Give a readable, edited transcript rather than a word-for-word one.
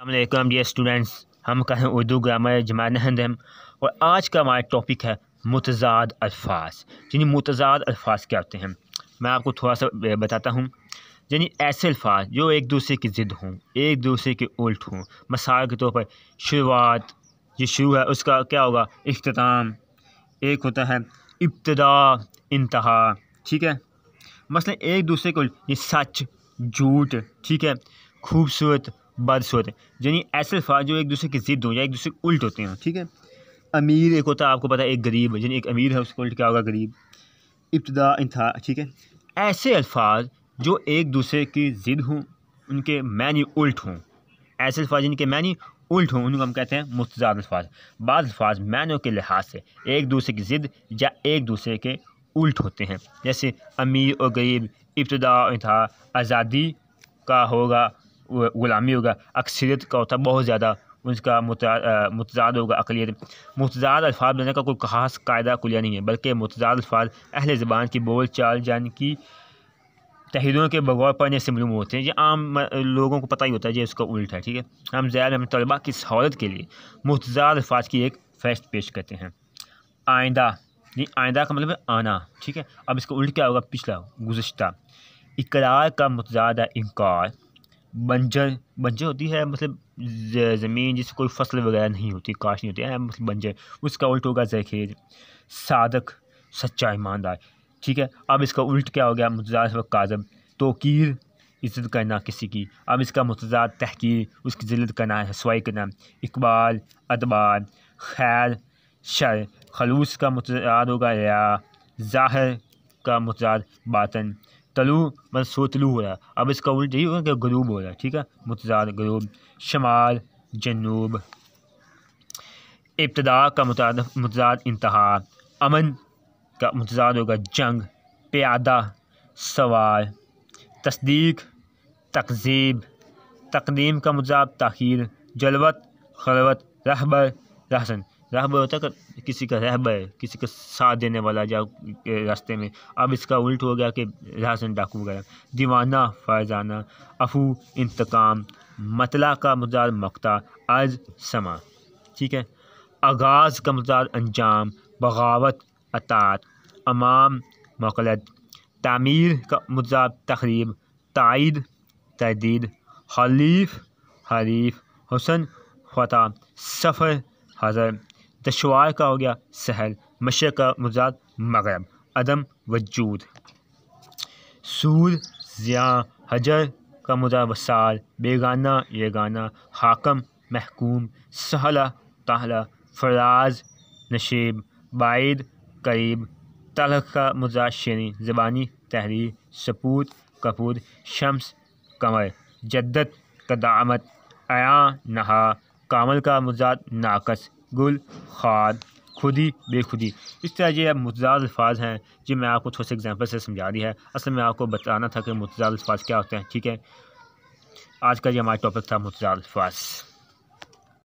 अस्सलामुअलैकुम dear students, हम कहें उर्दू ग्रामर जमात नहंद हम। और आज का हमारा टॉपिक है मुतज़ाद अल्फाज। यानी मुतज़ाद अल्फाज क्या होते हैं, मैं आपको थोड़ा सा बताता हूँ। यानी ऐसे अल्फाज जो एक दूसरे की ज़िद हों, एक दूसरे के उल्ट हों। मिसाल के तौर पर शुरुआत, ये शुरू है उसका क्या होगा, इख्तिताम। एक होता है इब्तिदा, इंतहा। ठीक है, मसलन एक दूसरे को ये सच, झूठ, ठीक है, खूबसूरत, बदसूरत। यानी ऐसे अल्फाज जो एक दूसरे की ज़िद हो या एक दूसरे के उल्ट होते हैं। ठीक है, अमीर एक होता है, आपको पता है, एक गरीब। यानी एक अमीर है, उसका उल्ट क्या होगा, गरीब। इब्तिदा, इंतहा। ठीक है, ऐसे अल्फाज जो एक दूसरे की ज़िद हों, उनके मैनी उल्ट हों। ऐसे अल्फाज जिनके मैनी उल्ट हों उनको हम कहते हैं मुतज़ाद अल्फाज। बाद अल्फाज मैनों के लिहाज से एक दूसरे की ज़िद या एक दूसरे के उल्ट होते हैं। जैसे अमीर और गरीब, इब्तिदा और इंतहा। आज़ादी का होगा ग़ुलामी होगा, अक्सरियत का होता है बहुत ज़्यादा, उसका मुतज़ाद होगा अक़लियत। मुतज़ाद अल्फाज बनाने का कोई ख़ास कायदा कुलिया नहीं है, बल्कि मुतज़ाद अल्फाज अहले ज़बान की बोल चाल जान की तहरीरों के बगौर पढ़ने से मालूम होते हैं। ये आम लोगों को पता ही होता है, ये उसका उल्ट है। ठीक है, हम ज़्यादा हम तलबा की सहूलत के लिए मुतज़ाद अल्फाज की एक फ़हरिस्त पेश करते हैं। आइंदा, ये आइंदा का मतलब है आना। ठीक है, अब इसका उल्ट क्या होगा, पिछला, गुज़श्ता। इकरार का मुतज़ाद है इनकार। बंजर, बंजर होती है मतलब ज़मीन जिससे कोई फसल वगैरह नहीं होती, काश नहीं होती है, मतलब बंजर। उसका उल्ट होगा ज़रख़ेज़। सादक, सच्चा, ईमानदार। ठीक है, अब इसका उल्ट क्या हो गया, मुतज़ाद काज़ब। तौक़ीर, इज़्ज़त करना किसी की। अब इसका मुतज़ाद तहक़ीर, उसकी ज़िल्लत करना, रसवाई करना। इक़बाल, अतबार। खैर, शर। खलूस का मुतज़ाद होगा रिया। ज़ाहिर का मुतज़ाद बातिन। तलू मतलब सोतलू हो रहा है, अब इसका उल्ट यही होगा कि गरूब हो रहा है। ठीक है, मुतज़ाद गरूब। शमाल, जनूब। इब्तिदा का मुतज़ाद इंतहा। अमन का मुतज़ाद होगा जंग। प्यादा, सवार। तस्दीक, तकज़ीब। तक़दीम का मुतज़ाद ताख़ीर। जलवत, खलवत। रहबर, रहसन। रहबर होता है किसी का रहबर, किसी का साथ देने वाला जा रास्ते में। अब इसका उल्ट हो गया कि रहसन, डाकू वगैरह। दीवाना, फरजाना। अफू, इंतकाम। मतला का मुतज़ाद मक्ता। अर्ज़, समा। ठीक है, आगाज़ का मुतज़ाद अंजाम। बगावत, अतात। अमाम, मक़लद। तामीर का मुतज़ाद तख़रीब। ताईद, तरदीद। हलीफ़, हरीफ़। हुस्न, फ़तह। सफ़र, हज़र। दुश्वार का हो गया सहल। मशरिक़ का मुतज़ाद मग़रब। अदम, वजूद। सूद, ज़िया। हजर का मुतज़ाद वसाल। बेगाना, यगाना। हाकम, महकूम। सहला, ताहला। फ़राज़, नशीब। बाइद, करीब। तल्ख़ का मुतज़ाद शीरीं। ज़बानी, तहरीर। सपूत, कपूत। शम्स, कमर। जद्दत, क़दामत। अया, नहा। कामल का मुतज़ाद नाक़स। गुल, खाद। खुदी, बेखुदी। इस तरह ये मुतज़ाद अल्फाज हैं जो मैं आपको थोड़े से एग्जांपल से समझा दिया है। असल में आपको बताना था कि मुतज़ाद अल्फाज क्या होते हैं। ठीक है, आज का ये हमारा टॉपिक था मुतज़ाद अल्फाज।